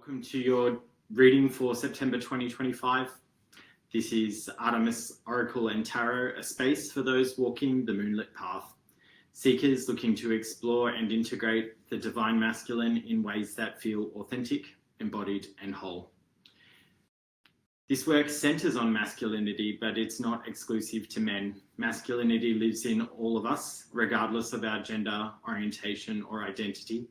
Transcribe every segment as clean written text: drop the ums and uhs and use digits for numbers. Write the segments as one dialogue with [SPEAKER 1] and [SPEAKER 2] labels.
[SPEAKER 1] Welcome to your reading for September 2025. This is Artemis, Oracle and Tarot, a space for those walking the moonlit path. Seekers looking to explore and integrate the divine masculine in ways that feel authentic, embodied and whole. This work centers on masculinity, but it's not exclusive to men. Masculinity lives in all of us, regardless of our gender, orientation or identity.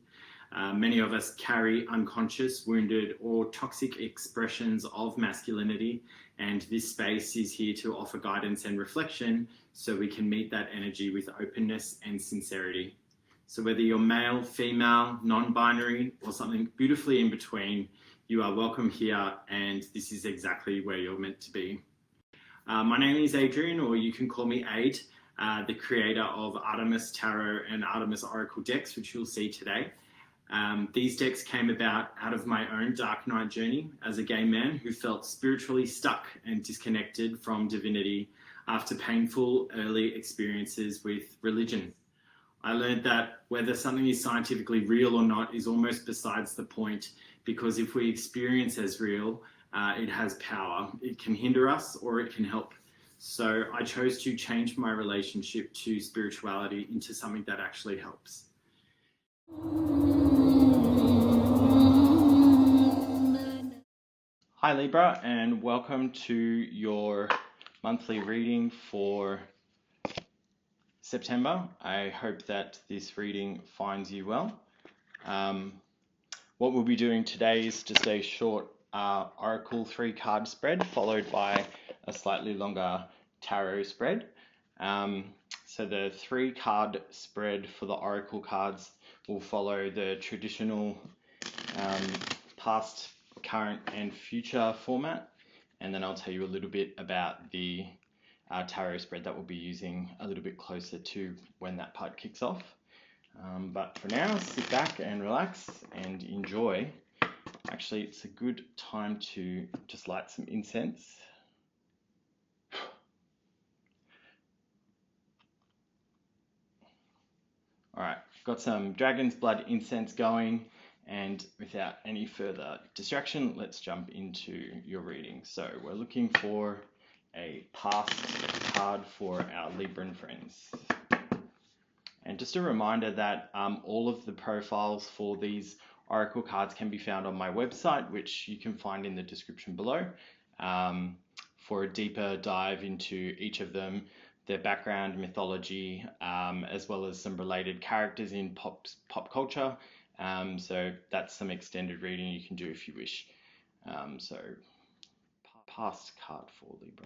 [SPEAKER 1] Many of us carry unconscious, wounded or toxic expressions of masculinity, and this space is here to offer guidance and reflection so we can meet that energy with openness and sincerity. So whether you're male, female, non-binary or something beautifully in between, you are welcome here, and this is exactly where you're meant to be. My name is Adrian, or you can call me Ade, the creator of Artemis Tarot and Artemis Oracle decks, which you'll see today. These decks came about out of my own dark night journey as a gay man who felt spiritually stuck and disconnected from divinity after painful early experiences with religion. I learned that whether something is scientifically real or not is almost besides the point, because if we experience as real, it has power. It can hinder us or it can help. So I chose to change my relationship to spirituality into something that actually helps. Hi Libra, and welcome to your monthly reading for September. I hope that this reading finds you well. What we'll be doing today is just a short Oracle 3-card spread followed by a slightly longer tarot spread. So the 3-card spread for the Oracle cards will follow the traditional past, current and future format, and then I'll tell you a little bit about the tarot spread that we'll be using a little bit closer to when that part kicks off. But for now, sit back and relax and enjoy. Actually, it's a good time to just light some incense. All right, got some dragon's blood incense going, and without any further distraction, let's jump into your reading. So we're looking for a past card for our Libran friends. And just a reminder that all of the profiles for these Oracle cards can be found on my website, which you can find in the description below, for a deeper dive into each of them, their background, mythology, as well as some related characters in pop culture. So that's some extended reading you can do if you wish. So past card for Libra.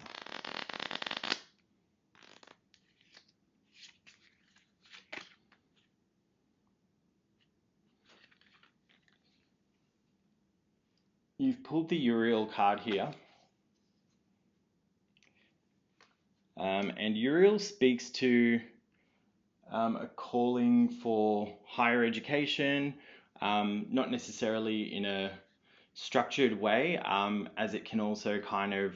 [SPEAKER 1] You've pulled the Uriel card here. And Uriel speaks to a calling for higher education, not necessarily in a structured way, as it can also kind of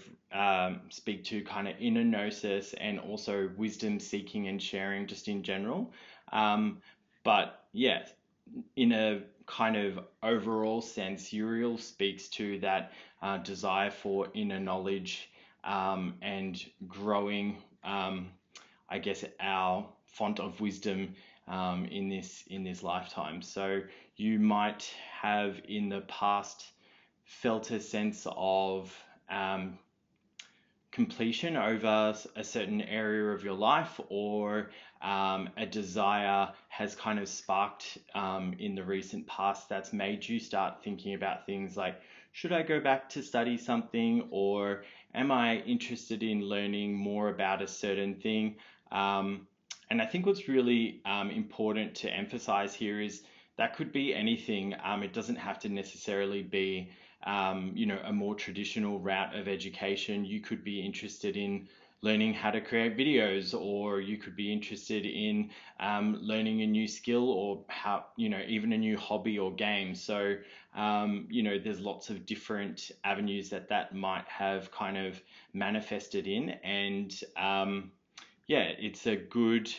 [SPEAKER 1] speak to kind of inner gnosis and also wisdom seeking and sharing just in general. But yeah, in a kind of overall sense, Uriel speaks to that desire for inner knowledge and growing, I guess, our font of wisdom in this lifetime. So you might have in the past felt a sense of completion over a certain area of your life, or a desire has kind of sparked in the recent past that's made you start thinking about things like, should I go back to study something, or am I interested in learning more about a certain thing? And I think what's really important to emphasize here is that could be anything. It doesn't have to necessarily be a more traditional route of education. You could be interested in learning how to create videos, or you could be interested in learning a new skill, or how, even a new hobby or game. So, there's lots of different avenues that might have kind of manifested in, and it's a good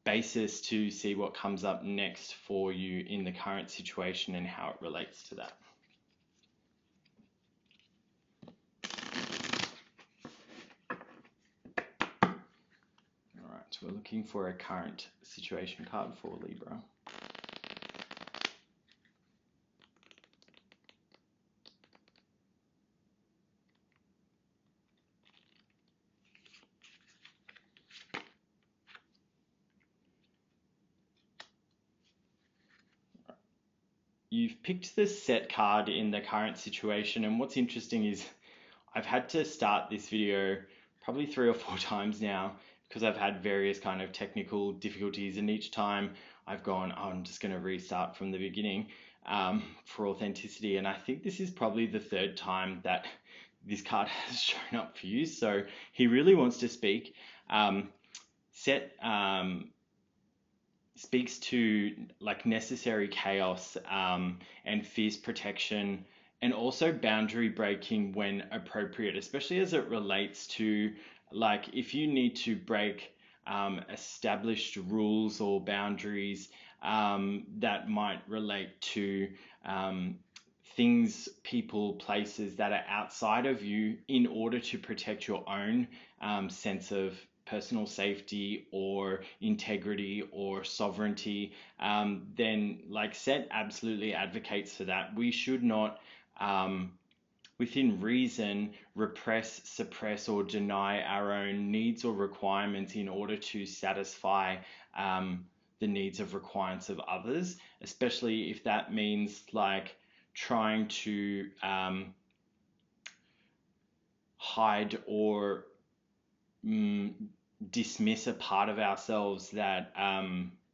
[SPEAKER 1] basis to see what comes up next for you in the current situation and how it relates to that. So we're looking for a current situation card for Libra. You've picked the set card in the current situation, and what's interesting is I've had to start this video probably 3 or 4 times now because I've had various kind of technical difficulties, and each time I've gone, oh, I'm just going to restart from the beginning for authenticity. And I think this is probably the 3rd time that this card has shown up for you. So he really wants to speak. Set speaks to like necessary chaos and fierce protection, and also boundary breaking when appropriate, especially as it relates to like if you need to break established rules or boundaries that might relate to things, people, places that are outside of you in order to protect your own sense of personal safety or integrity or sovereignty, then like Set absolutely advocates for that. We should not, within reason, repress, suppress, or deny our own needs or requirements in order to satisfy the needs of requirements of others, especially if that means like trying to hide or dismiss a part of ourselves that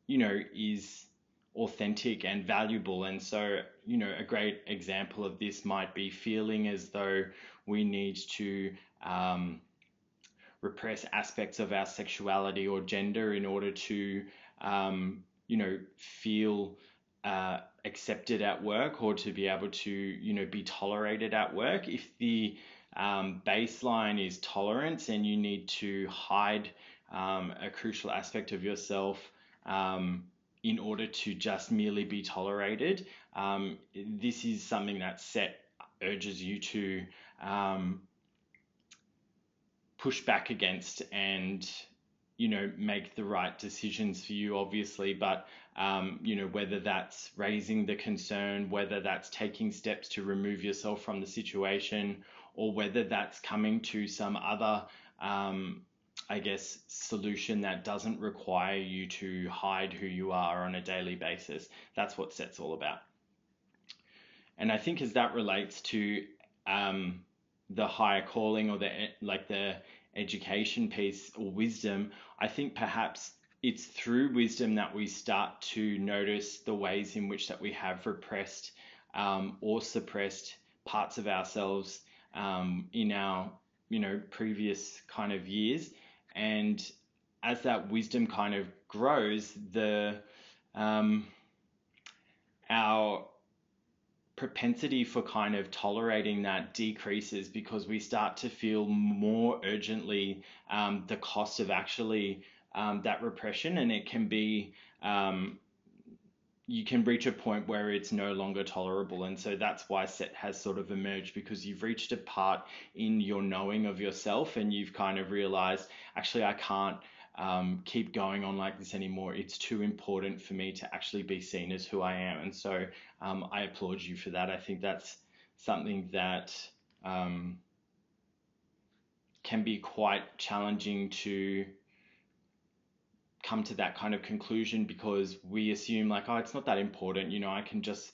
[SPEAKER 1] is authentic and valuable. And so a great example of this might be feeling as though we need to repress aspects of our sexuality or gender in order to feel accepted at work, or to be able to be tolerated at work. If the baseline is tolerance and you need to hide a crucial aspect of yourself in order to just merely be tolerated, this is something that Set urges you to push back against and make the right decisions for you, obviously, but whether that's raising the concern, whether that's taking steps to remove yourself from the situation, or whether that's coming to some other solution that doesn't require you to hide who you are on a daily basis. That's what Set's all about. And I think as that relates to the higher calling or the education piece or wisdom, I think perhaps it's through wisdom that we start to notice the ways in which that we have repressed or suppressed parts of ourselves in our previous kind of years. And as that wisdom kind of grows, our propensity for kind of tolerating that decreases, because we start to feel more urgently the cost of actually that repression, and it can be you can reach a point where it's no longer tolerable. And so that's why Set has sort of emerged, because you've reached a part in your knowing of yourself and you've kind of realized, actually, I can't keep going on like this anymore. It's too important for me to actually be seen as who I am. And so I applaud you for that. I think that's something that can be quite challenging to come to that kind of conclusion, because we assume like, oh, it's not that important, I can just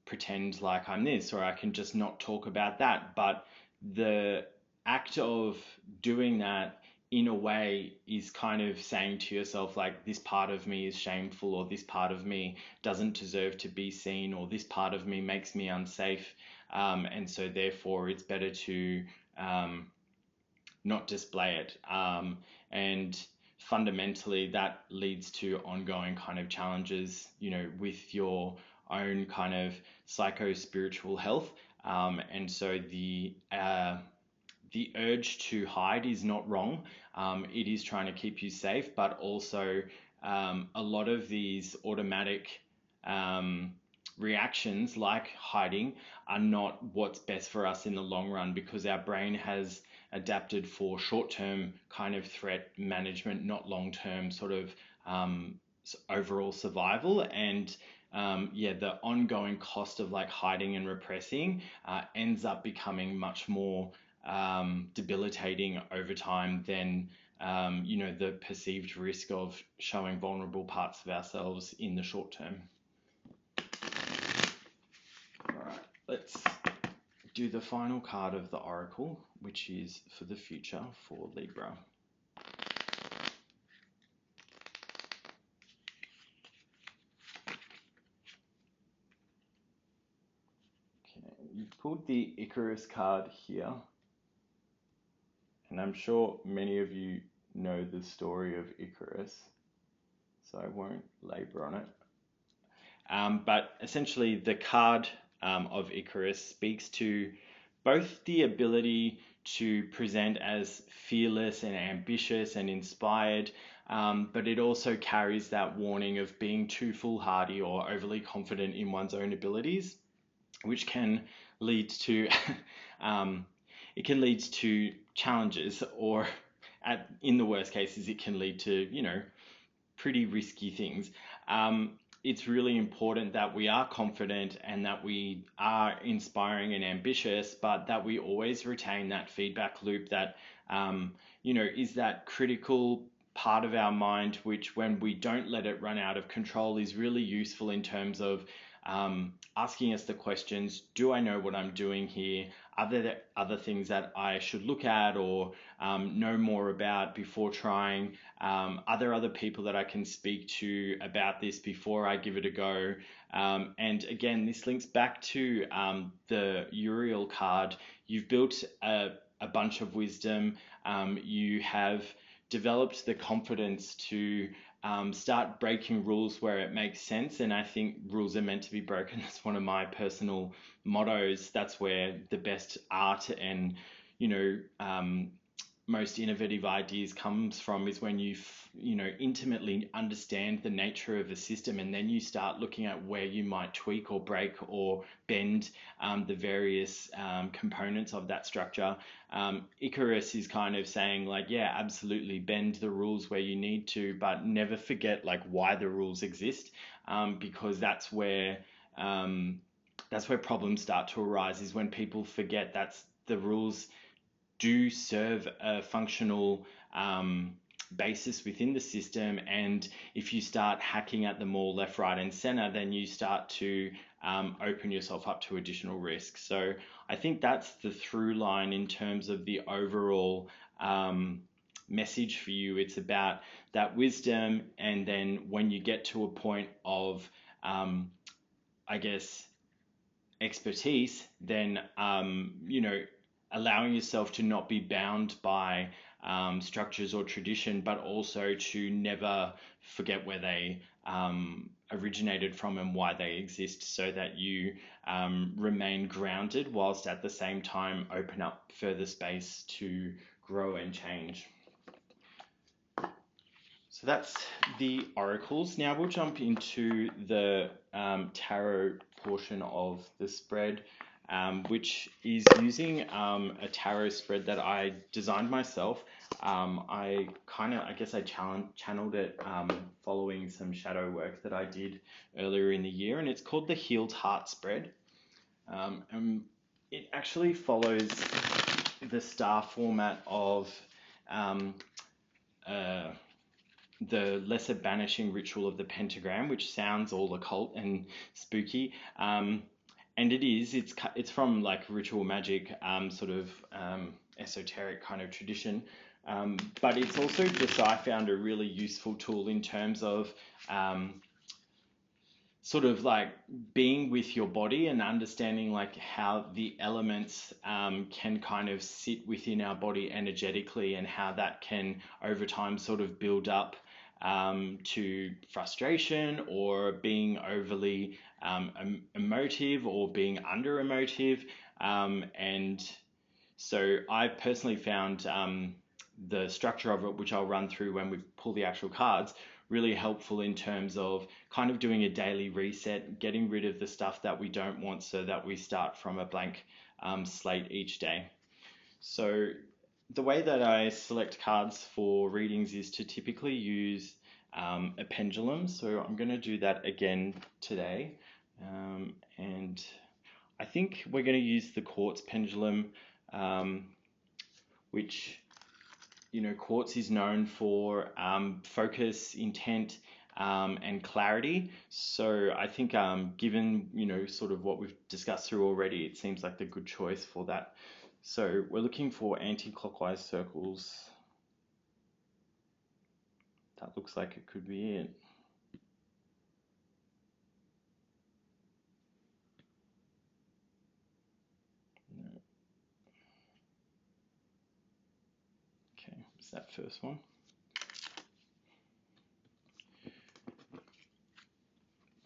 [SPEAKER 1] pretend like I'm this, or I can just not talk about that. But the act of doing that in a way is kind of saying to yourself, like, this part of me is shameful, or this part of me doesn't deserve to be seen, or this part of me makes me unsafe, and so therefore it's better to not display it. And fundamentally that leads to ongoing kind of challenges, with your own kind of psycho-spiritual health. And so the urge to hide is not wrong. It is trying to keep you safe, but also a lot of these automatic reactions like hiding are not what's best for us in the long run, because our brain has
[SPEAKER 2] adapted for short-term kind of threat management, not long-term sort of overall survival. And the ongoing cost of like hiding and repressing ends up becoming much more debilitating over time than the perceived risk of showing vulnerable parts of ourselves in the short term. All right, let's do the final card of the Oracle, which is for the future for Libra. Okay, you've pulled the Icarus card here, and I'm sure many of you know the story of Icarus, so I won't labor on it. But essentially, the card of Icarus speaks to both the ability to present as fearless and ambitious and inspired, but it also carries that warning of being too foolhardy or overly confident in one's own abilities, which can lead to challenges, or in the worst cases, it can lead to pretty risky things. It's really important that we are confident and that we are inspiring and ambitious, but that we always retain that feedback loop that, is that critical part of our mind, which when we don't let it run out of control is really useful in terms of asking us the questions, do I know what I'm doing here? Are there other things that I should look at or know more about before trying? Are there other people that I can speak to about this before I give it a go? And again, this links back to the Uriel card. You've built a bunch of wisdom. You have developed the confidence to start breaking rules where it makes sense. And I think rules are meant to be broken. That's one of my personal mottos. That's where the best art and, most innovative ideas comes from, is when you intimately understand the nature of a system, and then you start looking at where you might tweak or break or bend the various components of that structure. Icarus is kind of saying like, yeah, absolutely bend the rules where you need to, but never forget like why the rules exist, because that's where problems start to arise, is when people forget that's the rules do serve a functional basis within the system, and if you start hacking at them all left, right, and center, then you start to open yourself up to additional risk. So I think that's the through line in terms of the overall message for you. It's about that wisdom, and then when you get to a point of expertise, then allowing yourself to not be bound by structures or tradition, but also to never forget where they originated from and why they exist, so that you remain grounded whilst at the same time open up further space to grow and change. So that's the oracles. Now we'll jump into the tarot portion of the spread, which is using a tarot spread that I designed myself. I channeled it following some shadow work that I did earlier in the year, and it's called the Healed Heart spread. And it actually follows the star format of the lesser banishing ritual of the pentagram, which sounds all occult and spooky. And it's from like ritual magic, esoteric kind of tradition. But it's also just, I found, a really useful tool in terms of sort of like being with your body and understanding like how the elements can kind of sit within our body energetically, and how that can over time sort of build up to frustration, or being overly emotive, or being under emotive. And so I personally found the structure of it, which I'll run through when we pull the actual cards, really helpful in terms of kind of doing a daily reset, getting rid of the stuff that we don't want, so that we start from a blank slate each day. So the way that I select cards for readings is to typically use a pendulum. So I'm going to do that again today. And I think we're going to use the quartz pendulum, which, quartz is known for focus, intent, and clarity. So I think, given, sort of what we've discussed through already, it seems like the good choice for that. So we're looking for anti-clockwise circles. That looks like it could be it. No. Okay, it's that first one.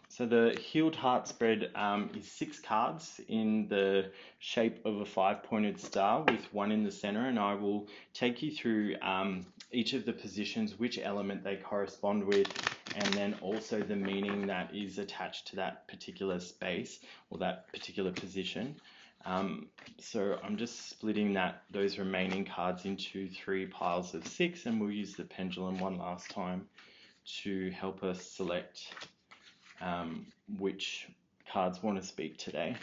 [SPEAKER 2] So the Healed Heart spread is 6 cards in the shape of a 5-pointed star with one in the center, and I will take you through each of the positions, which element they correspond with, and then also the meaning that is attached to that particular space or that particular position. So I'm just splitting those remaining cards into 3 piles of 6, and we'll use the pendulum one last time to help us select which cards want to speak today.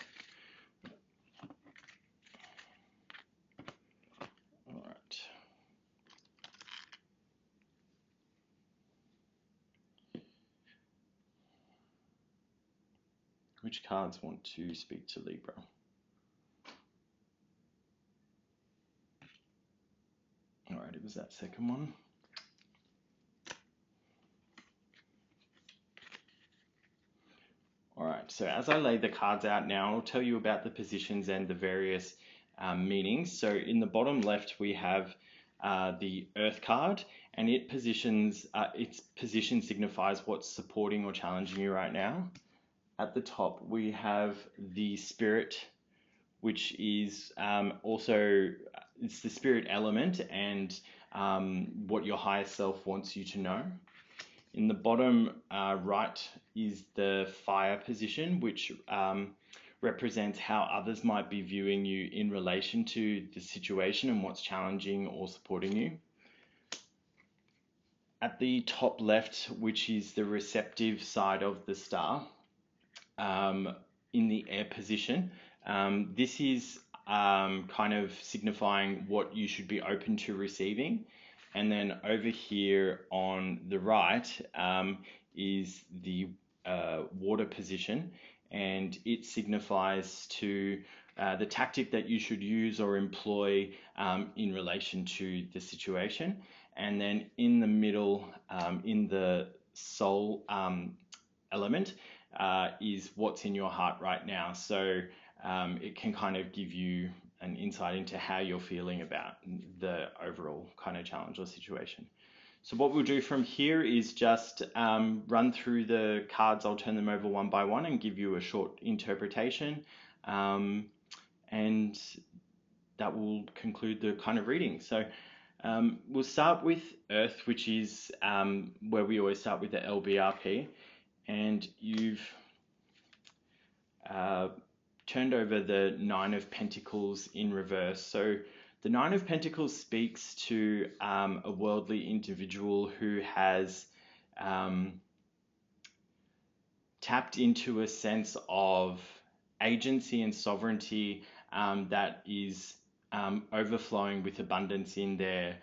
[SPEAKER 2] All right. Which cards want to speak to Libra? All right, it was that second one. All right, so as I lay the cards out now, I'll tell you about the positions and the various meanings. So in the bottom left, we have the Earth card, and its position signifies what's supporting or challenging you right now. At the top, we have the Spirit, which is also, it's the spirit element and what your higher self wants you to know. In the bottom right is the Fire position, which represents how others might be viewing you in relation to the situation and what's challenging or supporting you. At the top left, which is the receptive side of the star, in the Air position, this is kind of signifying what you should be open to receiving. And then over here on the right is the Water position, and it signifies to the tactic that you should use or employ in relation to the situation. And then in the middle, in the Soul element, is what's in your heart right now. So it can kind of give you an insight into how you're feeling about the overall kind of challenge or situation. So what we'll do from here is just run through the cards. I'll turn them over one by one and give you a short interpretation. And that will conclude the kind of reading. So we'll start with Earth, which is where we always start with the LBRP. And you've turned over the Nine of Pentacles in reverse. So the Nine of Pentacles speaks to a worldly individual who has tapped into a sense of agency and sovereignty that is overflowing with abundance in their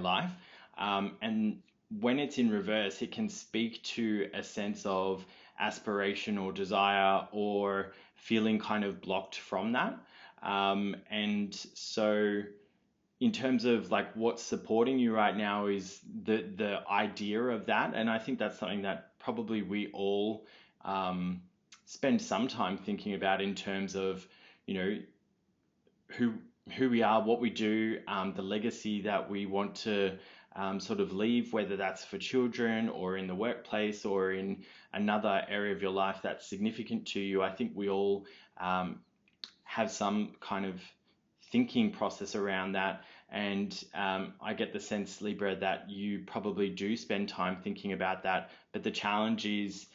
[SPEAKER 2] life. And when it's in reverse, it can speak to a sense of aspiration or desire or feeling kind of blocked from that. And so in terms of like what's supporting you right now is the idea of that. And I think that's something that probably we all spend some time thinking about in terms of, who we are, what we do, the legacy that we want to sort of leave, whether that's for children or in the workplace or in another area of your life that's significant to you. I think we all have some kind of thinking process around that. And I get the sense, Libra, that you probably do spend time thinking about that. But the challenge is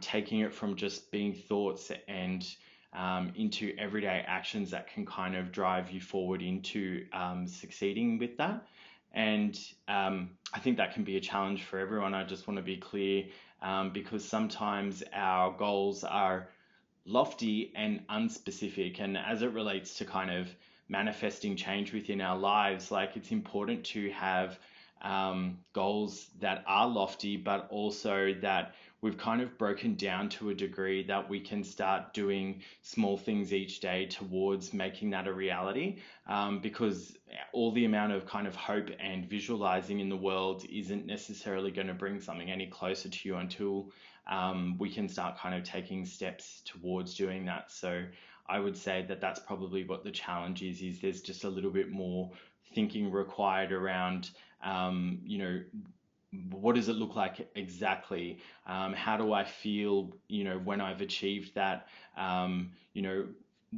[SPEAKER 2] taking it from just being thoughts and into everyday actions that can kind of drive you forward into succeeding with that. And I think that can be a challenge for everyone. I just want to be clear, because sometimes our goals are lofty and unspecific. And as it relates to kind of manifesting change within our lives, like it's important to have goals that are lofty, but also that we've kind of broken down to a degree that we can start doing small things each day towards making that a reality. Because all the amount of kind of hope and visualizing in the world isn't necessarily going to bring something any closer to you until we can start kind of taking steps towards doing that. So I would say that that's probably what the challenge is there's just a little bit more thinking required around, you know, what does it look like exactly? How do I feel, you know, when I've achieved that? You know,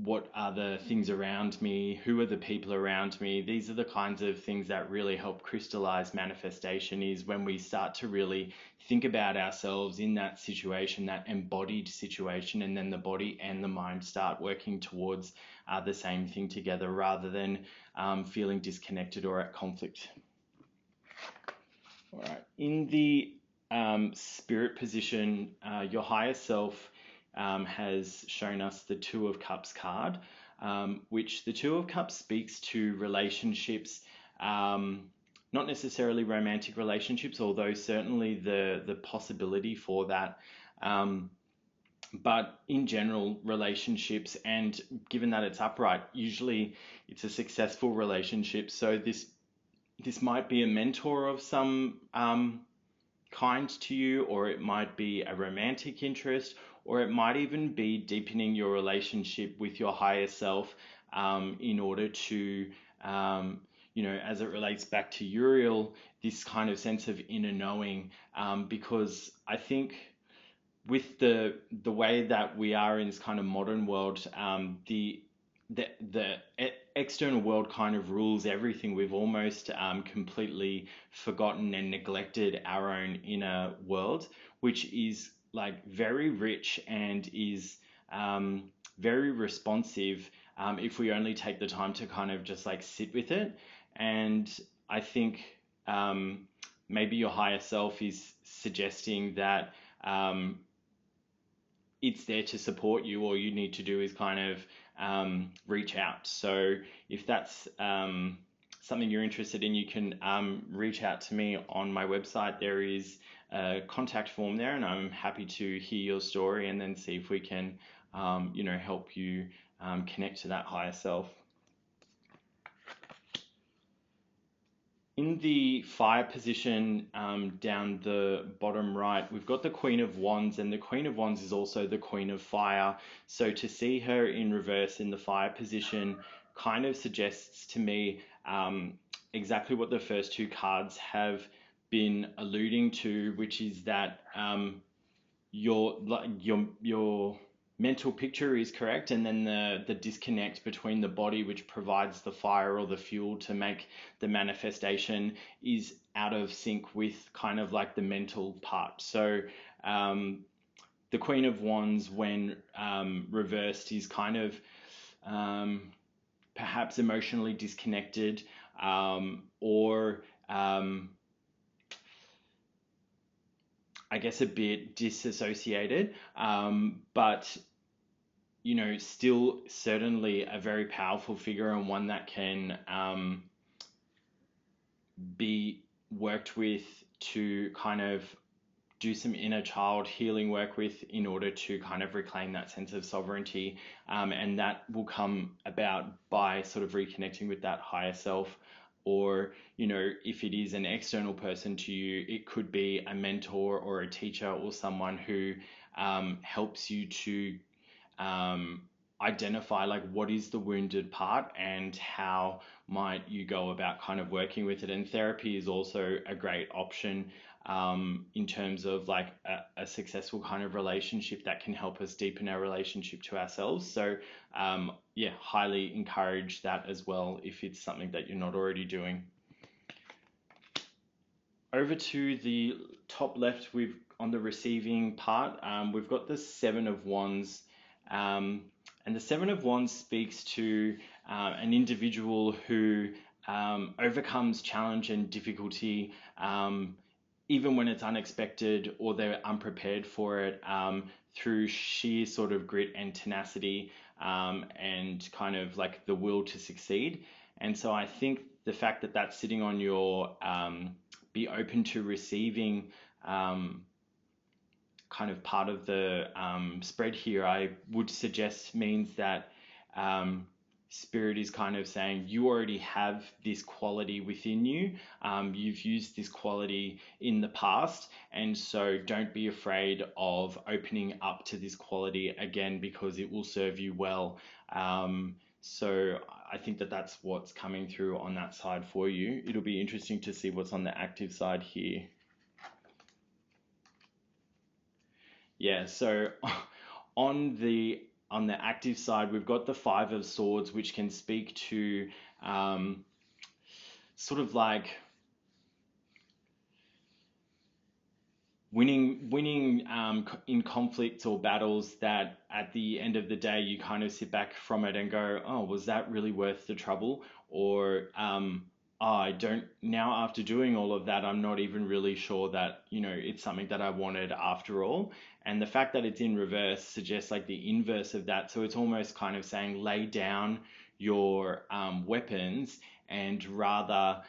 [SPEAKER 2] what are the things around me? Who are the people around me? These are the kinds of things that really help crystallize manifestation, is when we start to really think about ourselves in that situation, that embodied situation, and then the body and the mind start working towards the same thing together, rather than feeling disconnected or at conflict. All right. In the spirit position, your higher self has shown us the Two of Cups card, which the Two of Cups speaks to relationships, not necessarily romantic relationships, although certainly the possibility for that. But in general, relationships, and given that it's upright, usually it's a successful relationship. So this might be a mentor of some kind to you, or it might be a romantic interest, or it might even be deepening your relationship with your higher self, in order to, you know, as it relates back to Uriel, this kind of sense of inner knowing, because I think with the way that we are in this kind of modern world, the external world kind of rules everything. We've almost completely forgotten and neglected our own inner world, which is like very rich and is very responsive, if we only take the time to kind of just like sit with it. And I think maybe your higher self is suggesting that it's there to support you. All you need to do is kind of reach out. So if that's something you're interested in, you can reach out to me on my website. There is a contact form there, and I'm happy to hear your story and then see if we can, you know, help you connect to that higher self. In the fire position, down the bottom right, we've got the Queen of Wands, and the Queen of Wands is also the Queen of Fire. So to see her in reverse in the fire position kind of suggests to me exactly what the first two cards have been alluding to, which is that your mental picture is correct, and then the disconnect between the body, which provides the fire or the fuel to make the manifestation, is out of sync with kind of like the mental part. So the Queen of Wands, when reversed, is kind of perhaps emotionally disconnected, or I guess a bit disassociated, but you know, still certainly a very powerful figure, and one that can be worked with to kind of do some inner child healing work with, in order to kind of reclaim that sense of sovereignty, and that will come about by sort of reconnecting with that higher self. Or, you know, if it is an external person to you, it could be a mentor or a teacher or someone who helps you to identify like what is the wounded part and how might you go about kind of working with it. And therapy is also a great option in terms of like a successful kind of relationship that can help us deepen our relationship to ourselves. So yeah, highly encourage that as well if it's something that you're not already doing. Over to the top left, on the receiving part, we've got the Seven of Wands, and And the Seven of Wands speaks to an individual who overcomes challenge and difficulty, even when it's unexpected or they're unprepared for it, through sheer sort of grit and tenacity, and kind of like the will to succeed. And so I think the fact that that's sitting on your be open to receiving kind of part of the spread here, I would suggest means that Spirit is kind of saying you already have this quality within you. You've used this quality in the past, and so don't be afraid of opening up to this quality again, because it will serve you well. So I think that that's what's coming through on that side for you. It'll be interesting to see what's on the active side here. Yeah, so on the active side, we've got the Five of Swords, which can speak to sort of like winning in conflicts or battles that at the end of the day you kind of sit back from it and go, oh, was that really worth the trouble? Or I don't, now after doing all of that, I'm not even really sure that, it's something that I wanted after all. And the fact that it's in reverse suggests like the inverse of that. So it's almost kind of saying lay down your weapons and rather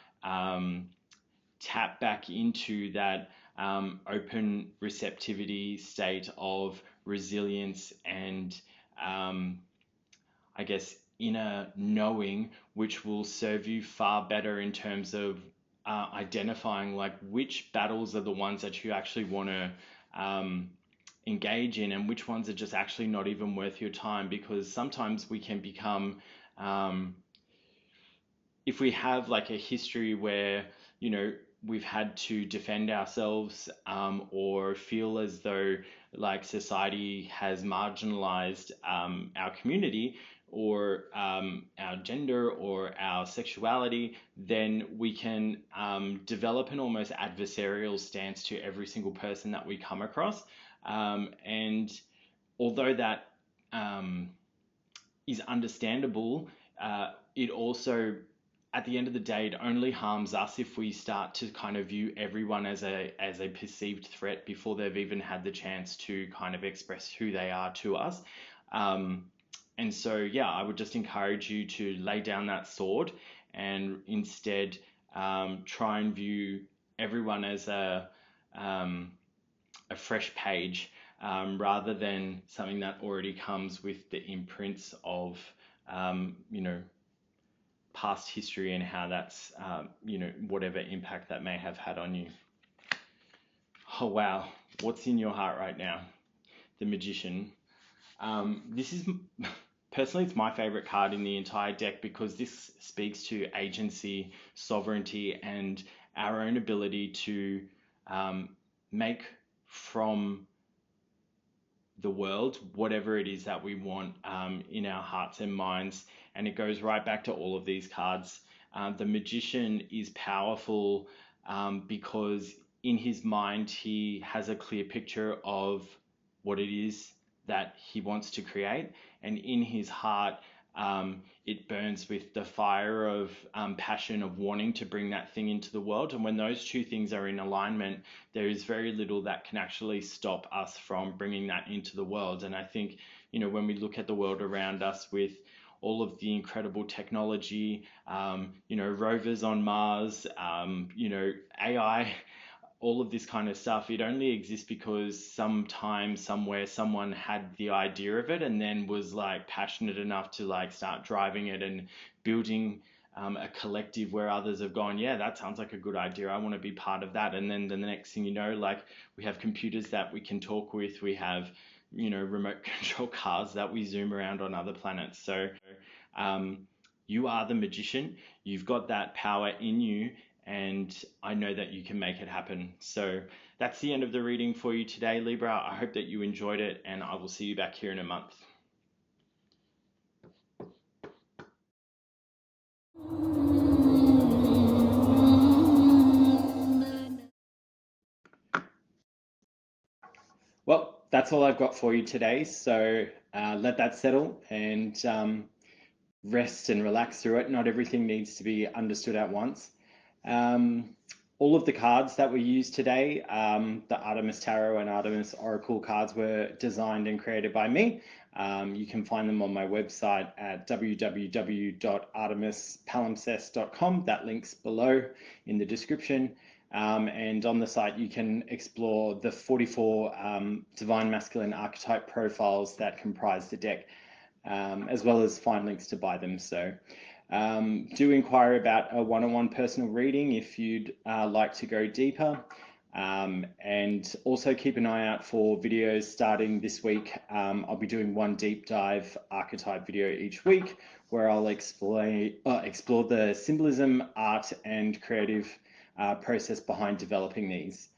[SPEAKER 2] tap back into that open receptivity state of resilience and I guess inner knowing, which will serve you far better in terms of identifying like which battles are the ones that you actually want to engage in and which ones are just actually not even worth your time. Because sometimes we can become, if we have like a history where, we've had to defend ourselves, or feel as though like society has marginalized our community or our gender or our sexuality, then we can develop an almost adversarial stance to every single person that we come across. And although that is understandable, it also, at the end of the day, it only harms us if we start to kind of view everyone as a perceived threat before they've even had the chance to kind of express who they are to us. And so, yeah, I would just encourage you to lay down that sword and instead try and view everyone as a fresh page, rather than something that already comes with the imprints of, past history and how that's, whatever impact that may have had on you. Oh, wow. What's in your heart right now? The Magician. This is, personally, it's my favorite card in the entire deck because this speaks to agency, sovereignty, and our own ability to make from the world whatever it is that we want in our hearts and minds. And it goes right back to all of these cards. The Magician is powerful because in his mind he has a clear picture of what it is that he wants to create, and in his heart it burns with the fire of passion of wanting to bring that thing into the world. And when those two things are in alignment, there is very little that can actually stop us from bringing that into the world. And I think, when we look at the world around us with all of the incredible technology, rovers on Mars, AI, all of this kind of stuff, it only exists because sometime, somewhere, someone had the idea of it and then was like passionate enough to like start driving it and building a collective where others have gone, yeah, that sounds like a good idea. I want to be part of that. And then the next thing you know, like we have computers that we can talk with. We have, remote control cars that we zoom around on other planets. So you are the magician. You've got that power in you. And I know that you can make it happen. So that's the end of the reading for you today, Libra. I hope that you enjoyed it, and I will see you back here in a month. Well, that's that's all I've got for you today. So let that settle and rest and relax through it. Not everything needs to be understood at once. All of the cards that were used today, the Artemis Tarot and Artemis Oracle cards, were designed and created by me. You can find them on my website at www.artemispalimpsest.com. That link's below in the description. And on the site, you can explore the 44 divine masculine archetype profiles that comprise the deck, as well as find links to buy them. So do inquire about a one-on-one personal reading if you'd like to go deeper. And also keep an eye out for videos starting this week. I'll be doing one deep dive archetype video each week where I'll explore the symbolism, art, and creative process behind developing these.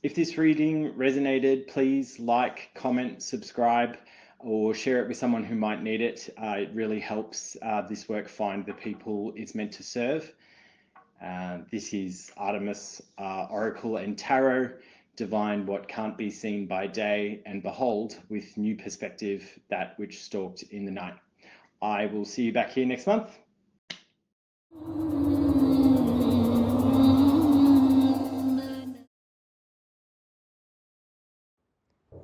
[SPEAKER 2] If this reading resonated, please like, comment, subscribe, or share it with someone who might need it. It really helps this work find the people it's meant to serve. This is Artemis, Oracle and Tarot. Divine what can't be seen by day, and behold with new perspective that which stalked in the night. I will see you back here next month.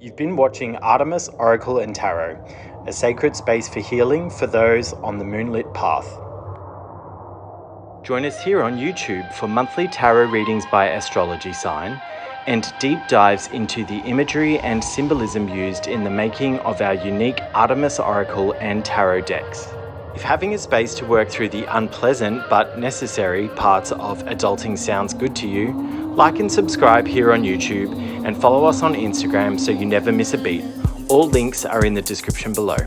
[SPEAKER 2] You've been watching Artemis, Oracle and Tarot, a sacred space for healing for those on the moonlit path. Join us here on YouTube for monthly tarot readings by astrology sign and deep dives into the imagery and symbolism used in the making of our unique Artemis, Oracle and Tarot decks. If having a space to work through the unpleasant but necessary parts of adulting sounds good to you, like and subscribe here on YouTube and follow us on Instagram so you never miss a beat. All links are in the description below.